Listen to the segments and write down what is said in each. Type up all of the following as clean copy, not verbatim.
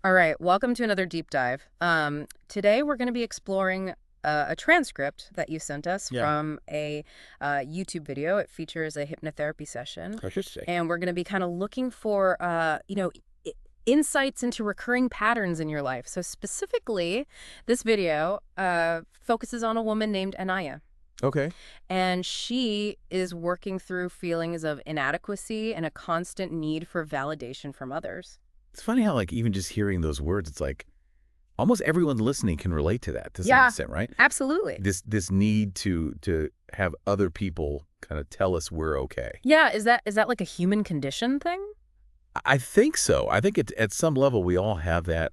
All right, welcome to another deep dive. Today we're going to be exploring a transcript that you sent us Yeah. from a YouTube video. It features a hypnotherapy session, I should say. and we're going to be kind of looking for, insights into recurring patterns in your life. So specifically, this video focuses on a woman named Anaya, Okay. and she is working through feelings of inadequacy and a constant need for validation from others. It's funny how, even just hearing those words, it's like almost everyone listening can relate to that to some Yeah, extent, right? absolutely. This need to have other people kind of tell us we're okay. Yeah, is that like a human condition thing? I think so. I think at some level we all have that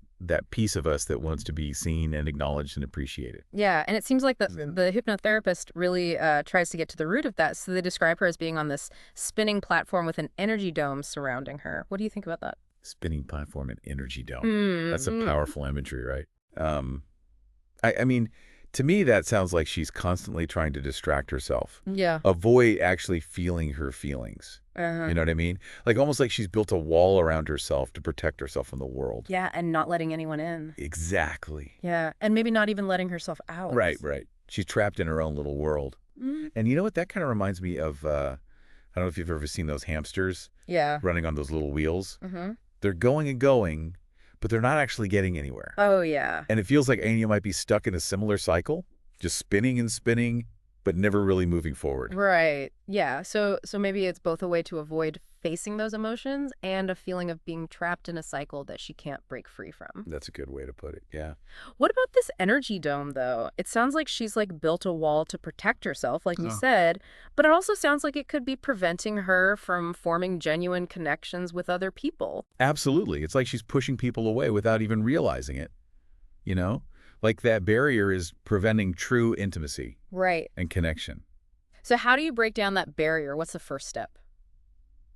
piece of us that wants to be seen and acknowledged and appreciated. Yeah, and it seems like the And the hypnotherapist really tries to get to the root of that. So they describe her as being on this spinning platform with an energy dome surrounding her. What do you think about that? spinning platform and energy dome. That's a Mm-hmm. powerful imagery, right? Um, I mean, to me, that sounds like she's constantly trying to distract herself, Yeah. avoid actually feeling her feelings. Uh-huh. You know what I mean? Like almost like she's built a wall around herself to protect herself from the world. Yeah, and not letting anyone in. Exactly. Yeah, and maybe not even letting herself out. Right, right. She's trapped in her own little world. Mm. And you know what? That kind of reminds me of, I don't know if you've ever seen those hamsters Yeah. running on those little wheels. Mm-hmm. They're going and going, but they're not actually getting anywhere. Oh, yeah. And it feels like Ania might be stuck in a similar cycle, just spinning and spinning, but never really moving forward. Right. Yeah. So maybe it's both a way to avoid facing those emotions and a feeling of being trapped in a cycle that she can't break free from. That's a good way to put it. Yeah. What about this energy dome, though? It sounds like she's like built a wall to protect herself, like you Oh. said, but it also sounds like it could be preventing her from forming genuine connections with other people. Absolutely. It's like she's pushing people away without even realizing it, you know? Like that barrier is preventing true intimacy Right. and connection. So, how do you break down that barrier? What's the first step?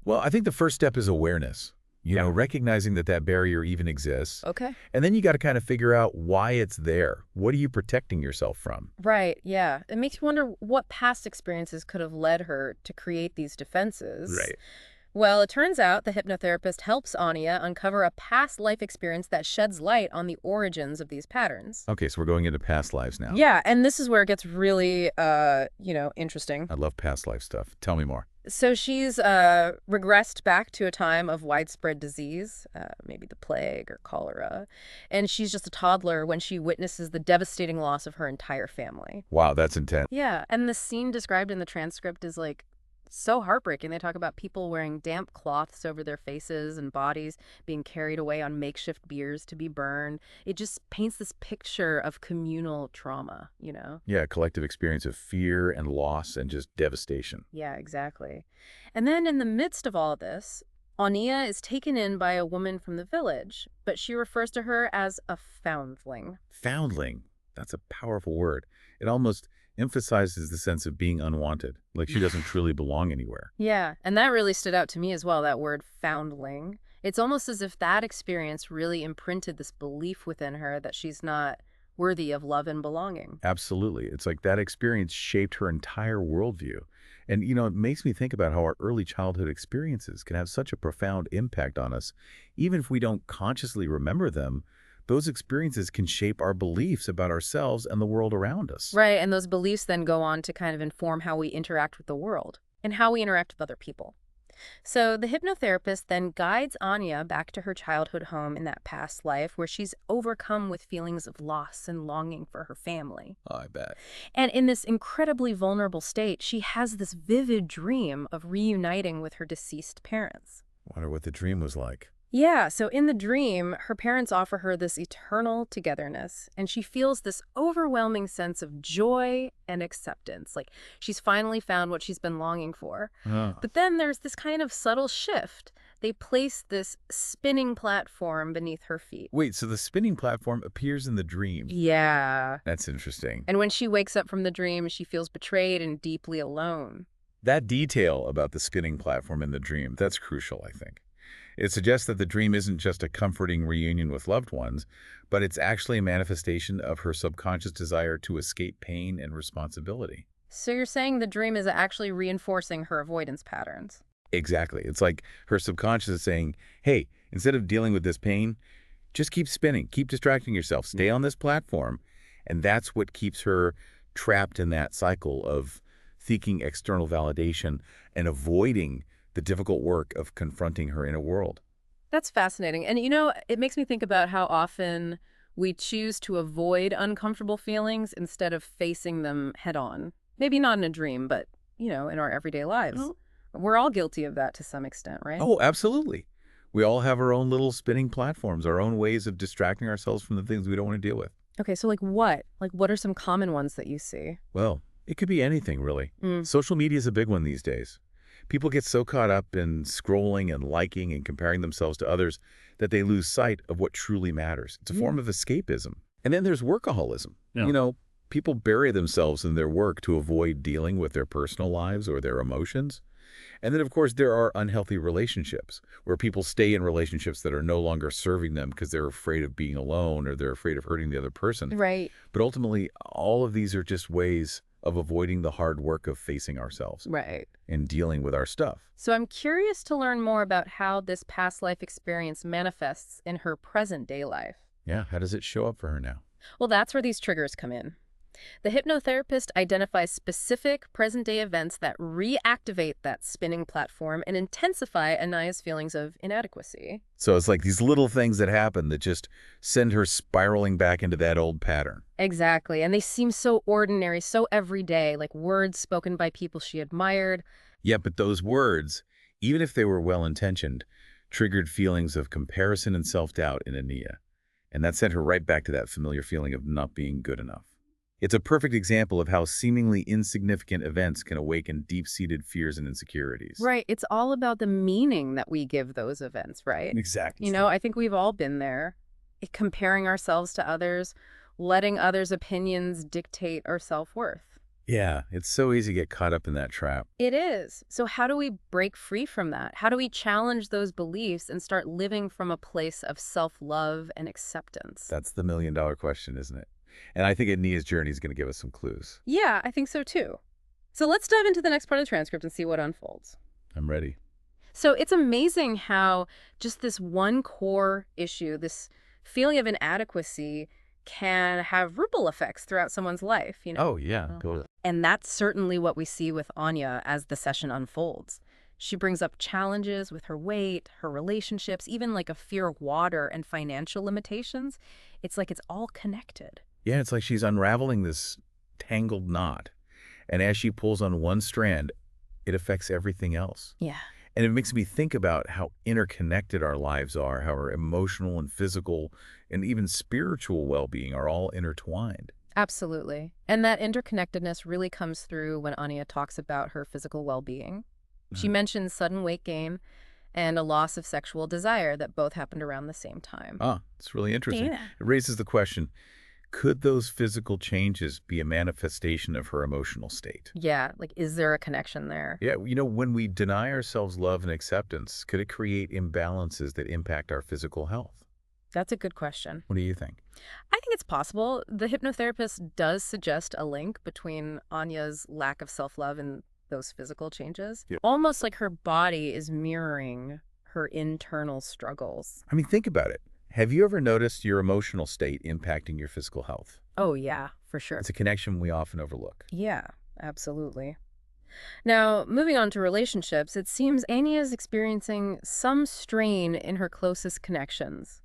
Well, I think the first step is awareness, Yeah. recognizing that barrier even exists. Okay. And then you got to kind of figure out why it's there. What are you protecting yourself from? Right. Yeah. It makes you wonder what past experiences could have led her to create these defenses. Right. Well, it turns out the hypnotherapist helps Ania uncover a past life experience that sheds light on the origins of these patterns. Okay, so we're going into past lives now. Yeah, and this is where it gets really, interesting. I love past life stuff. Tell me more. So she's regressed back to a time of widespread disease, maybe the plague or cholera, and she's just a toddler when she witnesses the devastating loss of her entire family. Wow, that's intense. Yeah, and the scene described in the transcript is like so heartbreaking. They talk about people wearing damp cloths over their faces and bodies, being carried away on makeshift biers to be burned. It just paints this picture of communal trauma. Yeah, a collective experience of fear and loss and just devastation. Yeah, exactly. And then in the midst of all of this, Ania is taken in by a woman from the village, but she refers to her as a foundling. Foundling. That's a powerful word. It almost emphasizes the sense of being unwanted, like she doesn't truly belong anywhere. Yeah, and that really stood out to me as well, that word foundling. It's almost as if that experience really imprinted this belief within her that she's not worthy of love and belonging. Absolutely. It's like that experience shaped her entire worldview. And, it makes me think about how our early childhood experiences can have such a profound impact on us. Even if we don't consciously remember them, those experiences can shape our beliefs about ourselves and the world around us. Right, and those beliefs then go on to kind of inform how we interact with the world and how we interact with other people. So the hypnotherapist then guides Anya back to her childhood home in that past life where she's overcome with feelings of loss and longing for her family. Oh, I bet. And in this incredibly vulnerable state, she has this vivid dream of reuniting with her deceased parents. Wonder what the dream was like. Yeah, so in the dream, her parents offer her this eternal togetherness, and she feels this overwhelming sense of joy and acceptance. Like she's finally found what she's been longing for. Oh. But then there's this kind of subtle shift. They place this spinning platform beneath her feet. Wait, so the spinning platform appears in the dream. Yeah. That's interesting. And when she wakes up from the dream, she feels betrayed and deeply alone. That detail about the spinning platform in the dream, that's crucial, I think. It suggests that the dream isn't just a comforting reunion with loved ones, but it's actually a manifestation of her subconscious desire to escape pain and responsibility. So you're saying the dream is actually reinforcing her avoidance patterns? Exactly. It's like her subconscious is saying, hey, instead of dealing with this pain, Just keep spinning, keep distracting yourself, stay on this platform, and that's what keeps her trapped in that cycle of seeking external validation and avoiding the difficult work of confronting her inner world. That's fascinating. And, it makes me think about how often we choose to avoid uncomfortable feelings instead of facing them head on. Maybe not in a dream, but, in our everyday lives. Oh, We're all guilty of that to some extent, right? oh, absolutely. We all have our own little spinning platforms, our own ways of distracting ourselves from the things we don't want to deal with. Okay, so like what? Like what are some common ones that you see? Well, it could be anything, really. Mm. Social media is a big one these days. People get so caught up in scrolling and liking and comparing themselves to others that they lose sight of what truly matters. It's a form of escapism. And then there's workaholism. Yeah. People bury themselves in their work to avoid dealing with their personal lives or their emotions. And then, of course, there are unhealthy relationships where people stay in relationships that are no longer serving them because they're afraid of being alone or they're afraid of hurting the other person. Right. But ultimately, all of these are just ways of avoiding the hard work of facing ourselves Right. and dealing with our stuff. So I'm curious to learn more about how this past life experience manifests in her present day life. Yeah, how does it show up for her now? Well, that's where these triggers come in. The hypnotherapist identifies specific present-day events that reactivate that spinning platform and intensify Ania's feelings of inadequacy. So it's like these little things that happen that just send her spiraling back into that old pattern. Exactly, and they seem so ordinary, so everyday, like words spoken by people she admired. Yeah, but those words, even if they were well-intentioned, triggered feelings of comparison and self-doubt in Ania. And that sent her right back to that familiar feeling of not being good enough. It's a perfect example of how seemingly insignificant events can awaken deep-seated fears and insecurities. Right, it's all about the meaning that we give those events, right? Exactly. I think we've all been there, comparing ourselves to others, letting others' opinions dictate our self-worth. Yeah, it's so easy to get caught up in that trap. It is. So how do we break free from that? How do we challenge those beliefs and start living from a place of self-love and acceptance? That's the million-dollar question, isn't it? And I think Ania's journey is going to give us some clues. Yeah, I think so too. So let's dive into the next part of the transcript and see what unfolds. I'm ready. So it's amazing how just this one core issue, this feeling of inadequacy, can have ripple effects throughout someone's life, Oh, yeah. Go. And that's certainly what we see with Ania as the session unfolds. She brings up challenges with her weight, her relationships, even like a fear of water and financial limitations. It's like it's all connected. Yeah, it's like she's unraveling this tangled knot. And as she pulls on one strand, it affects everything else. Yeah. And it makes me think about how interconnected our lives are, how our emotional and physical and even spiritual well-being are all intertwined. Absolutely. And that interconnectedness really comes through when Ania talks about her physical well-being. She mentions sudden weight gain and a loss of sexual desire that both happened around the same time. Ah, it's really interesting. Yeah. It raises the question, could those physical changes be a manifestation of her emotional state? Yeah, like is there a connection there? Yeah, when we deny ourselves love and acceptance, could it create imbalances that impact our physical health? That's a good question. What do you think? I think it's possible. The hypnotherapist does suggest a link between Anya's lack of self-love and those physical changes. Yeah. Almost like her body is mirroring her internal struggles. I mean, think about it. Have you ever noticed your emotional state impacting your physical health? Oh, yeah, for sure. It's a connection we often overlook. Yeah, absolutely. Now, moving on to relationships, it seems Ania is experiencing some strain in her closest connections.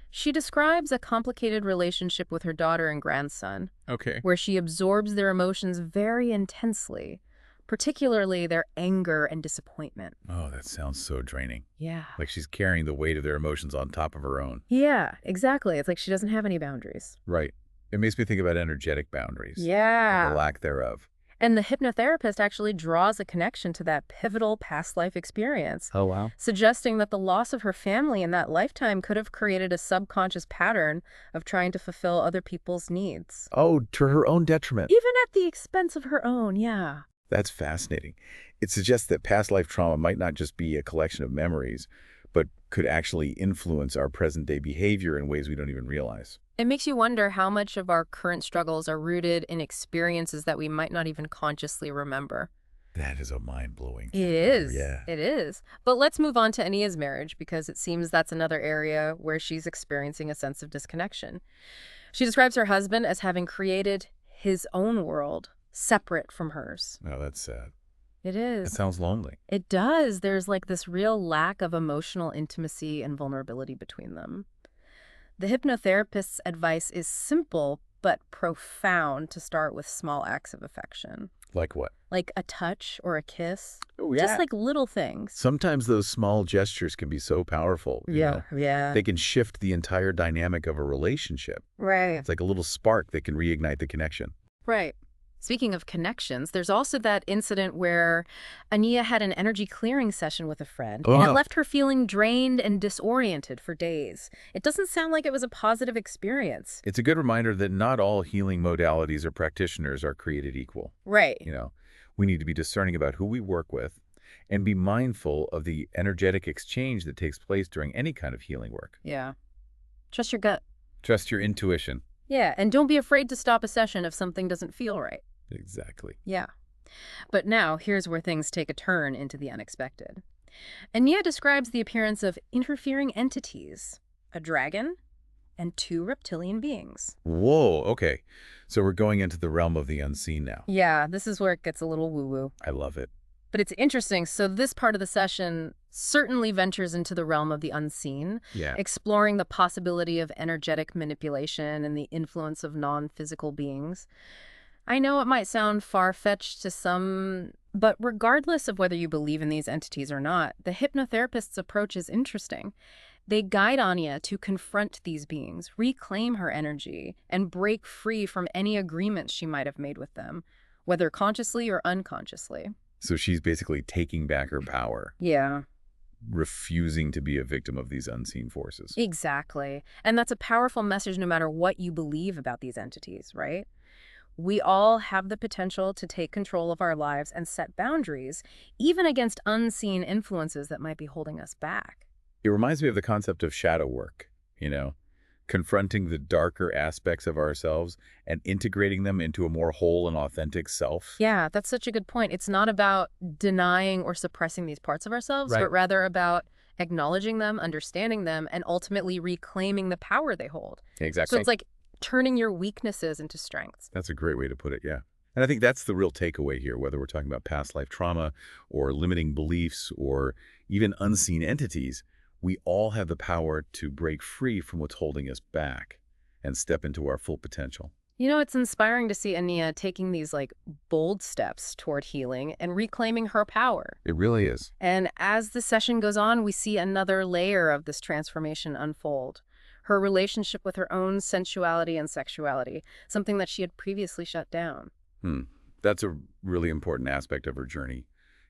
She describes a complicated relationship with her daughter and grandson, Okay. where she absorbs their emotions very intensely, particularly their anger and disappointment. Oh, that sounds so draining. Yeah. Like she's carrying the weight of their emotions on top of her own. Yeah, exactly. It's like she doesn't have any boundaries. Right. It makes me think about energetic boundaries. Or Yeah. the lack thereof. And the hypnotherapist actually draws a connection to that pivotal past life experience, Oh, wow. suggesting that the loss of her family in that lifetime could have created a subconscious pattern of trying to fulfill other people's needs. Oh, to her own detriment. Even at the expense of her own, yeah. That's fascinating. It suggests that past life trauma might not just be a collection of memories, but could actually influence our present-day behavior in ways we don't even realize. It makes you wonder how much of our current struggles are rooted in experiences that we might not even consciously remember. That is a mind-blowing It thing there, is. yeah. It is. But let's move on to Ania's marriage because it seems that's another area where she's experiencing a sense of disconnection. She describes her husband as having created his own world separate from hers. Oh, that's sad. It That is. sounds lonely. It does. There's like this real lack of emotional intimacy and vulnerability between them. The hypnotherapist's advice is simple but profound to start with small acts of affection, Like what? like a touch or a kiss, Oh, just yeah. like little things. Sometimes those small gestures can be so powerful, you know? Yeah. They can shift the entire dynamic of a relationship. Right. It's like a little spark that can reignite the connection. Right. Speaking of connections, there's also that incident where Ania had an energy clearing session with a friend, and it Oh. left her feeling drained and disoriented for days. It doesn't sound like it was a positive experience. It's a good reminder that not all healing modalities or practitioners are created equal. Right. You know, we need to be discerning about who we work with and be mindful of the energetic exchange that takes place during any kind of healing work. Yeah. Trust your gut. Trust your intuition. Yeah, and don't be afraid to stop a session if something doesn't feel right. Exactly. Yeah. But now, here's where things take a turn into the unexpected. Ania describes the appearance of interfering entities, a dragon, and two reptilian beings. Whoa, okay. So we're going into the realm of the unseen now. Yeah, this is where it gets a little woo-woo. I love it. But it's interesting. So this part of the session certainly ventures into the realm of the unseen, Yeah. exploring the possibility of energetic manipulation and the influence of non-physical beings. I know it might sound far-fetched to some, but regardless of whether you believe in these entities or not, the hypnotherapist's approach is interesting. They guide Ania to confront these beings, reclaim her energy, and break free from any agreements she might have made with them, whether consciously or unconsciously. So she's basically taking back her power, Yeah, refusing to be a victim of these unseen forces. exactly. And that's a powerful message no matter what you believe about these entities, right? We all have the potential to take control of our lives and set boundaries, even against unseen influences that might be holding us back. It reminds me of the concept of shadow work, you know, confronting the darker aspects of ourselves and integrating them into a more whole and authentic self. Yeah, that's such a good point. It's not about denying or suppressing these parts of ourselves, Right. but rather about acknowledging them, understanding them, and ultimately reclaiming the power they hold. So Exactly. it's like turning your weaknesses into strengths. That's a great way to put it, yeah. And I think that's the real takeaway here, whether we're talking about past life trauma or limiting beliefs or even unseen entities, we all have the power to break free from what's holding us back and step into our full potential. You know, it's inspiring to see Ania taking these like bold steps toward healing and reclaiming her power. It really is. And as the session goes on, we see another layer of this transformation unfold. Her relationship with her own sensuality and sexuality, something that she had previously shut down. That's a really important aspect of her journey.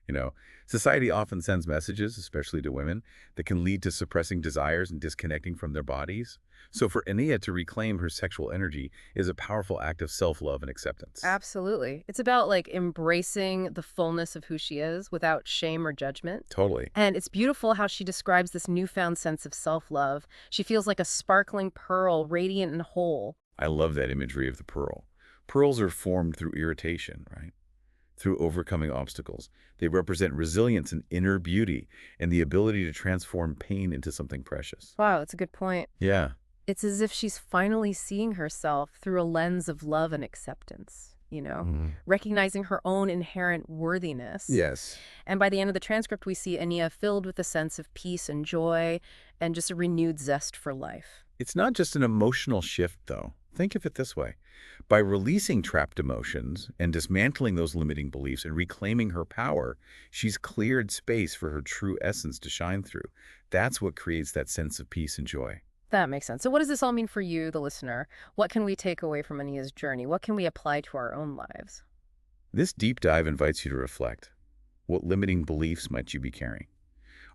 You know, society often sends messages, especially to women, that can lead to suppressing desires and disconnecting from their bodies. So for Ania to reclaim her sexual energy is a powerful act of self-love and acceptance. Absolutely. It's about like embracing the fullness of who she is without shame or judgment. Totally. And it's beautiful how she describes this newfound sense of self-love. She feels like a sparkling pearl, radiant and whole. I love that imagery of the pearl. Pearls are formed through irritation, right? Through overcoming obstacles. They represent resilience and inner beauty and the ability to transform pain into something precious. Wow, that's a good point. Yeah. It's as if she's finally seeing herself through a lens of love and acceptance, recognizing her own inherent worthiness. Yes. And by the end of the transcript, we see Ania filled with a sense of peace and joy and just a renewed zest for life. It's not just an emotional shift, though. Think of it this way. By releasing trapped emotions and dismantling those limiting beliefs and reclaiming her power, she's cleared space for her true essence to shine through. That's what creates that sense of peace and joy. That makes sense. So what does this all mean for you, the listener? What can we take away from Ania's journey? What can we apply to our own lives? This deep dive invites you to reflect. What limiting beliefs might you be carrying?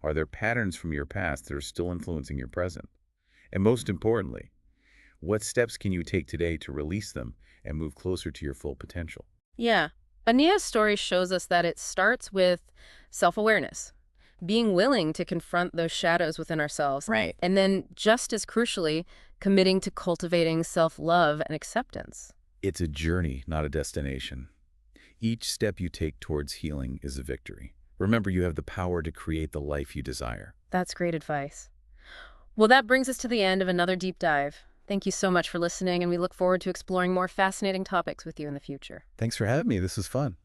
Are there patterns from your past that are still influencing your present? And most importantly, what steps can you take today to release them and move closer to your full potential? Yeah. Ania's story shows us that it starts with self-awareness, being willing to confront those shadows within ourselves. Right. And then, just as crucially, committing to cultivating self-love and acceptance. It's a journey, not a destination. Each step you take towards healing is a victory. Remember, you have the power to create the life you desire. That's great advice. Well, that brings us to the end of another deep dive. Thank you so much for listening, and we look forward to exploring more fascinating topics with you in the future. Thanks for having me. This was fun.